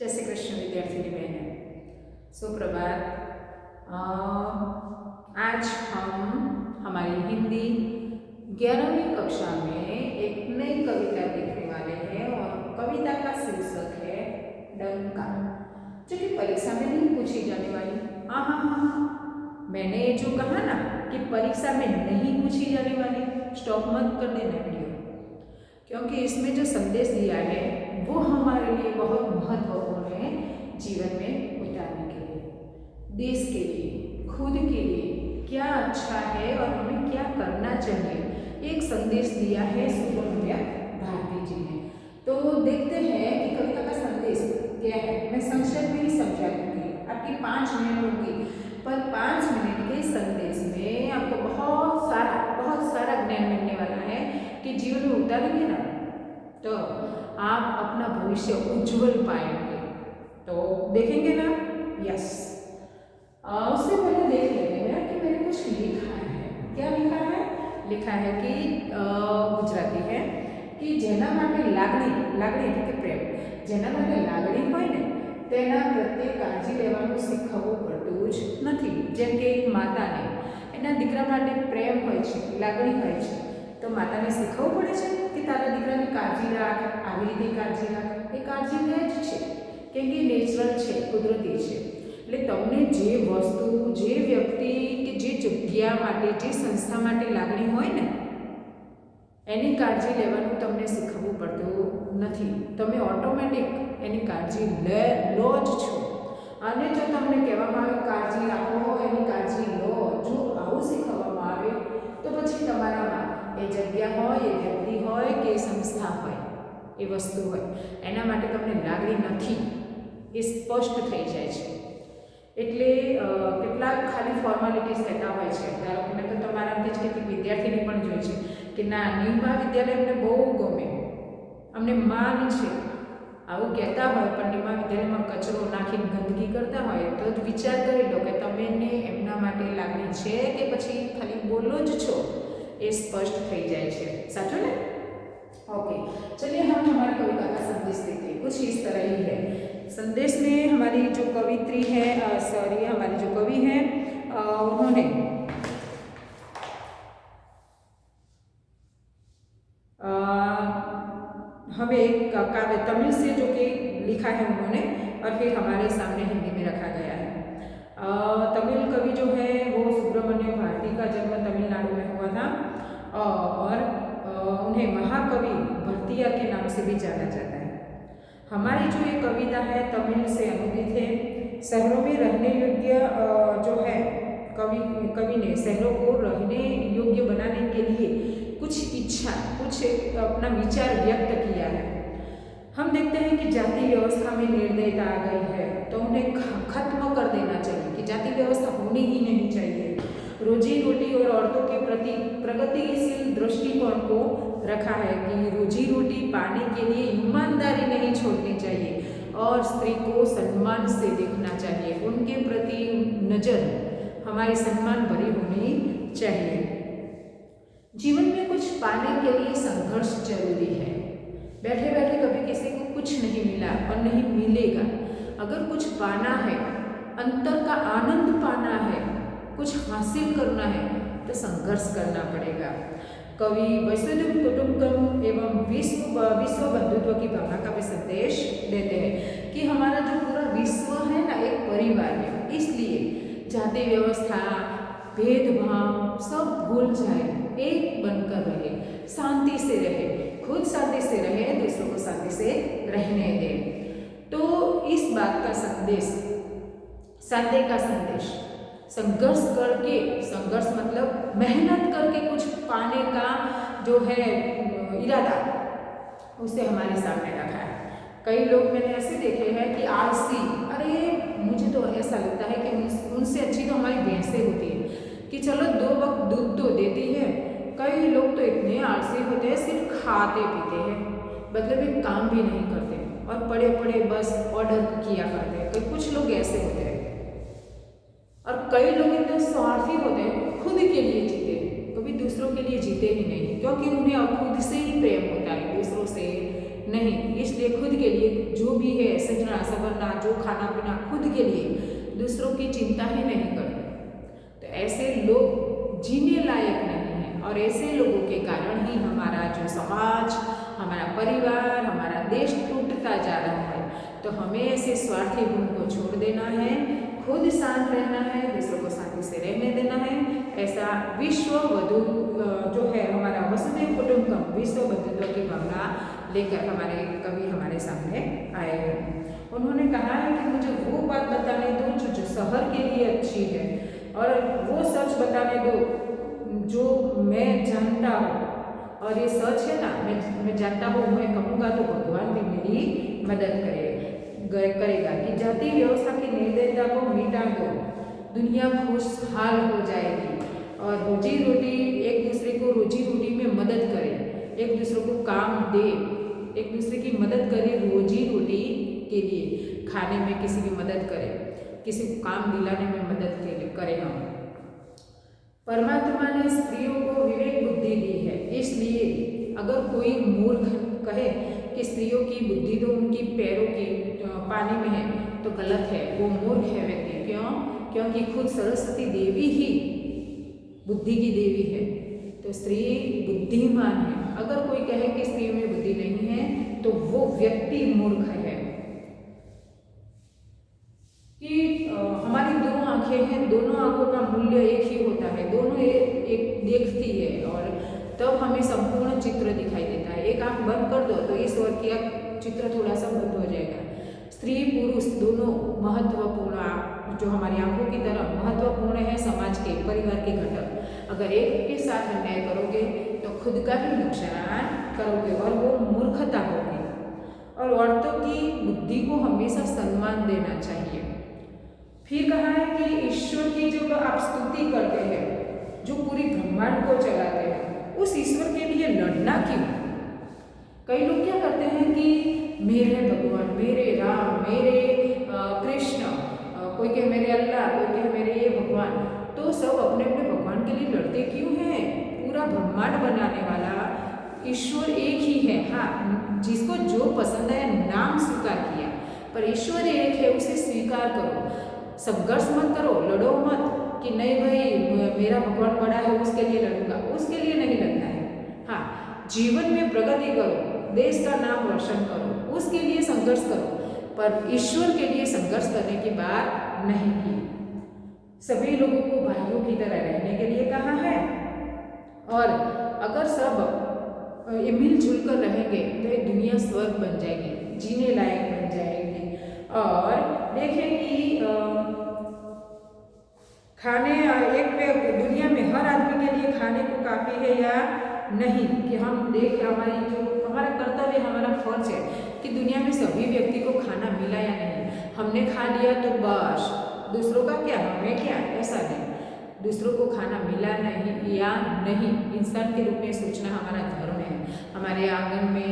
जय श्री कृष्ण विद्यार्थी बहन। सुप्रभात। आज हम हमारी हिंदी 11वीं कक्षा में एक नई कविता लिखने वाले हैं और कविता का शीर्षक है डंका, जो कि परीक्षा में नहीं पूछी जाने वाली। हाँ हाँ हाँ हाँ, मैंने जो कहा ना कि परीक्षा में नहीं पूछी जाने वाली, स्टॉप मत कर देना वीडियो, क्योंकि इसमें जो संदेश दिया है वो हमारे लिए बहुत महत्वपूर्ण है जीवन में उतारने के लिए, देश के लिए, खुद के लिए क्या अच्छा है और हमें क्या करना चाहिए। एक संदेश दिया है सुब्रमण्य भारती जी ने। तो देखते हैं कि कविता का संदेश क्या है। मैं संक्षेप में ही समझा दूंगी, आपकी 5 मिनट होगी, पर 5 मिनट के संदेश में आपको बहुत सारा ज्ञान मिलने वाला है कि जीवन में उतारेंगे ना तो आप अपना भविष्य उज्जवल पाएंगे। तो देखेंगे ना? यस। उससे पहले देख लेते हैं कि मैंने कुछ लिखा है। क्या लिखा है? लिखा है कि गुजराती है कि जेना माटे लागणी એટલે કે પ્રેમ, જેના માટે લાગણી હોય ને તેના પ્રત્યે કાળજી લેવાનું શીખવવું પડતું જ નથી। જેમ કે એક માતાને એના દીકરા માટે પ્રેમ હોય છે, લાગણી હોય છે, તો માતાને શીખવવું પડે છે કે તારા દીકરાની કાળજી રાખ, આવી રીતે કાળજી રાખ। એ કાળજી લે જ છે, કેમ કે નેચરલ છે, કુદરતી છે। એટલે તમને જે વસ્તુ, જે વ્યક્તિ કે જે જગ્યા માટે, જે સંસ્થા માટે લાગણી હોય ને એની કાળજી લેવાનું તમને શીખવવું પડતું નથી। તમે ઓટોમેટિક એની કાળજી લો જ છો। અને જો તમને કહેવામાં આવે કાળજી રાખો, એની કાળજી લો, જો આવું શીખવવામાં આવે તો પછી તમારામાં એ જગ્યા હોય, એ વ્યક્તિ હોય કે સંસ્થા હોય, એ વસ્તુ હોય, એના માટે તમને લાગણી નથી, એ સ્પષ્ટ થઈ જાય છે। એટલે કેટલાક ખાલી ફોર્માલિટીઝ કહેતા હોય છે। ધારો કે મેં તો તમારામાંથી જ કેટલીક વિદ્યાર્થીની પણ જોઈ છે કે ના નિમા વિદ્યાલય અમને બહુ ગમે, અમને માન છે, આવું કહેતા હોય, પણ નિમા વિદ્યાલયમાં કચરો નાખીને ગંદકી કરતા હોય તો જ વિચાર કરી લો કે તમને એમના માટે લાગણી છે કે પછી ખાલી બોલો જ છો। ये स्पष्ट થઈ જાય છે। સાચું ને? ओके, चलिए हम हमारी कविता का संदेश देखते हैं। कुछ इस तरह ही है। संदेश में हमारी जो कवित्री है, हमारी जो कवि है, उन्होंने हमें एक काव्य तमिल से जो कि लिखा है उन्होंने, और फिर हमारे सामने हिंदी में रखा गया है। तमिल कवि जो है वो सुब्रमण्य भारती का जन्म तमिलनाडु में हुआ था और उन्हें महाकवि भरतिया के नाम से भी जाना जाता है। हमारी जो ये कविता है तमिल से अनुदित है। शहरों में रहने योग्य जो है कवि ने शहरों को रहने योग्य बनाने के लिए कुछ इच्छा, कुछ अपना विचार व्यक्त किया है। हम देखते हैं कि जाति व्यवस्था में निर्दयता आ गई है, तो उन्हें खत्म कर देना चाहिए कि जाति व्यवस्था होनी ही नहीं चाहिए। रोजी रोटी और औरतों के प्रति प्रगतिशील दृष्टिकोण को रखा है कि रोजी रोटी पाने के लिए ईमानदारी नहीं छोड़नी चाहिए और स्त्री को सम्मान से देखना चाहिए। उनके प्रति नज़र हमारी सम्मान भरी होनी चाहिए। जीवन में कुछ पाने के लिए संघर्ष जरूरी है। बैठे बैठे कभी किसी को कुछ नहीं मिला और नहीं मिलेगा। अगर कुछ पाना है, अंतर का आनंद पाना है, कुछ हासिल करना है तो संघर्ष करना पड़ेगा। कवि वसुधैव कुटुंबकम एवं विश्व बंधुत्व की भावना का भी संदेश देते हैं कि हमारा जो पूरा विश्व है ना एक परिवार है, इसलिए जाति व्यवस्था, भेदभाव सब भूल जाए, एक बनकर रहे, शांति से रहे, खुद शांति से रहे, दूसरों को शांति से रहने दे। तो इस बात का संदेश, शांति का संदेश, संघर्ष करके, संघर्ष मतलब मेहनत करके कुछ पाने का जो है इरादा, उसे हमारे सामने रखा है। कई लोग मैंने ऐसे देखे हैं कि आलसी, अरे मुझे तो ऐसा लगता है कि उनसे अच्छी तो हमारी भैंसें होती है कि चलो 2 वक्त दूध तो देती है। कई लोग तो इतने आलसी होते हैं, सिर्फ खाते पीते हैं, बदले में काम भी नहीं करते और पड़े पड़े बस ऑर्डर किया करते हैं। तो कुछ लोग ऐसे होते हैं और कई लोग इतने स्वार्थी होते हैं, खुद के लिए जीते हैं, कभी दूसरों के लिए जीते ही नहीं, क्योंकि उन्हें अब खुद से ही प्रेम होता है, दूसरों से नहीं, इसलिए खुद के लिए जो भी है सजना संवरना, जो खाना पीना, खुद के लिए, दूसरों की चिंता ही नहीं करते। तो ऐसे लोग जीने लायक नहीं हैं और ऐसे लोगों के कारण ही हमारा जो समाज, हमारा परिवार, हमारा देश टूटता जा रहा है। तो हमें ऐसे स्वार्थी गुण को छोड़ देना है, खुद शांत रहना है, दूसरों को शांति से रहने देना है। ऐसा विश्व बंधु जो है हमारा वसुधैव कुटुंबकम, विश्व बंधुत्व की भावना लेकर हमारे कवि हमारे सामने आए हैं। उन्होंने कहा है कि मुझे वो बात बताने दो जो शहर के लिए अच्छी है, और वो सच बताने दो जो मैं जानता हूँ। और ये सच है ना, मैं जानता हूँ, मैं कहूँगा तो भगवान भी मेरी मदद करेगा कि जाति व्यवस्था की निर्दयता को मिटा दो, दुनिया खुशहाल हो जाएगी और रोजी रोटी, एक दूसरे को रोजी रोटी में मदद करें, एक दूसरे को काम दे, एक दूसरे की मदद करें रोजी रोटी के लिए, खाने में किसी की मदद करें, किसी को काम दिलाने में मदद करें। हम परमात्मा ने स्त्रियों को विवेक बुद्धि दी है, इसलिए अगर कोई मूर्ख कहे कि स्त्रियों की बुद्धि तो उनकी पैरों की पानी में है तो गलत है, वो मूर्ख है व्यक्ति। क्यों? क्योंकि खुद सरस्वती देवी ही बुद्धि की देवी है, तो स्त्री बुद्धिमान है। अगर कोई कहे कि स्त्रियों में बुद्धि नहीं है तो वो व्यक्ति मूर्ख है। कि हमारी दो आंखें हैं, दोनों आंखों का मूल्य एक ही होता है, दोनों एक देखती है और तब हमें संपूर्ण चित्र दिखाई देता है। एक आंख बंद कर दो तो ईश्वर का चित्र थोड़ा सा बंद हो जाएगा। स्त्री पुरुष दोनों महत्वपूर्ण, जो हमारी आंखों की तरह महत्वपूर्ण है समाज के, परिवार के घटक। अगर एक के साथ अन्याय करोगे तो खुद का ही नुकसान करोगे और वो मूर्खता होगी। और औरतों की बुद्धि को हमेशा सम्मान देना चाहिए। फिर कहा है कि ईश्वर की जब आप स्तुति करते हैं, जो पूरी ब्रह्मांड को चलाते हैं, उस ईश्वर के लिए लड़ना क्यों? कई लोग क्या करते हैं कि मेरे भगवान, मेरे राम, मेरे कृष्ण, कोई कहे मेरे अल्लाह, कोई कहे मेरे ये भगवान, तो सब अपने अपने भगवान के लिए लड़ते क्यों हैं? पूरा ब्रह्मांड बनाने वाला ईश्वर एक ही है। हाँ, जिसको जो पसंद है नाम स्वीकार किया, पर ईश्वर एक है, उसे स्वीकार करो। संघर्ष मत करो, लड़ो मत कि नहीं भाई मेरा भगवान बड़ा है उसके लिए लड़ूंगा, उसके लिए नहीं लड़ना है। हाँ, जीवन में प्रगति करो, देश का नाम रोशन करो, उसके लिए संघर्ष करो, पर ईश्वर के लिए संघर्ष करने की बात नहीं की। सभी लोगों को भाइयों की तरह रहने के लिए कहा है, और अगर सब मिलजुल कर रहेंगे तो ये दुनिया स्वर्ग बन जाएगी, जीने लायक बन जाएगी। और देखें कि खाने एक पे दुनिया में हर आदमी के लिए खाने को काफ़ी है या नहीं, कि हम देख हमारी जो हमारा कर्तव्य, हमारा फर्ज है कि दुनिया में सभी व्यक्ति को खाना मिला या नहीं। हमने खा लिया तो बस, दूसरों का क्या, हमें क्या, ऐसा नहीं। दूसरों को खाना मिला नहीं या नहीं, इंसान के रूप में सोचना हमारा धर्म है। हमारे आंगन में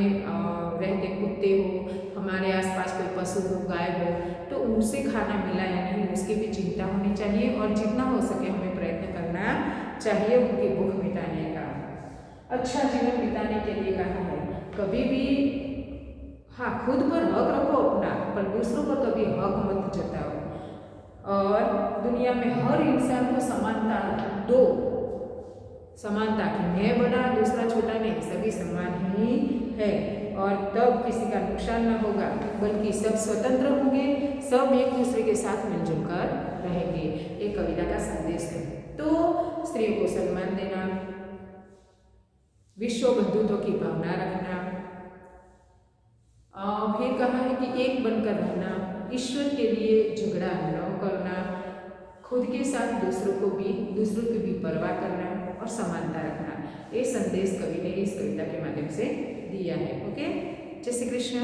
रहते कुत्ते हो, हमारे आसपास कोई पशु हो, गाय हो, तो उनसे खाना मिला या नहीं उसकी भी चिंता होनी चाहिए, और जितना हो सके हमें प्रयत्न करना चाहिए उनकी भूख मिटाने का, अच्छा जीवन बिताने के लिए कहा है। कभी भी हाँ, खुद पर हक रखो अपना, पर दूसरों पर कभी हक मत जताओ। और दुनिया में हर इंसान को समानता दो, समानता कि मैं बड़ा दूसरा छोटा नहीं, सभी समान ही है, और तब किसी का नुकसान न होगा, बल्कि सब स्वतंत्र होंगे, सब एक दूसरे के साथ मिलजुल कर रहेंगे। एक कविता का संदेश है। तो स्त्रियों को सम्मान देना, विश्व बंधुत्व की भावना रखना, फिर कहा है कि एक बनकर रहना, ईश्वर के लिए झगड़ा न करना, खुद के साथ दूसरों की भी परवाह करना और समानता रखना। ये संदेश कवि ने इस कविता के माध्यम से दिया है। ओके, जय श्री कृष्ण।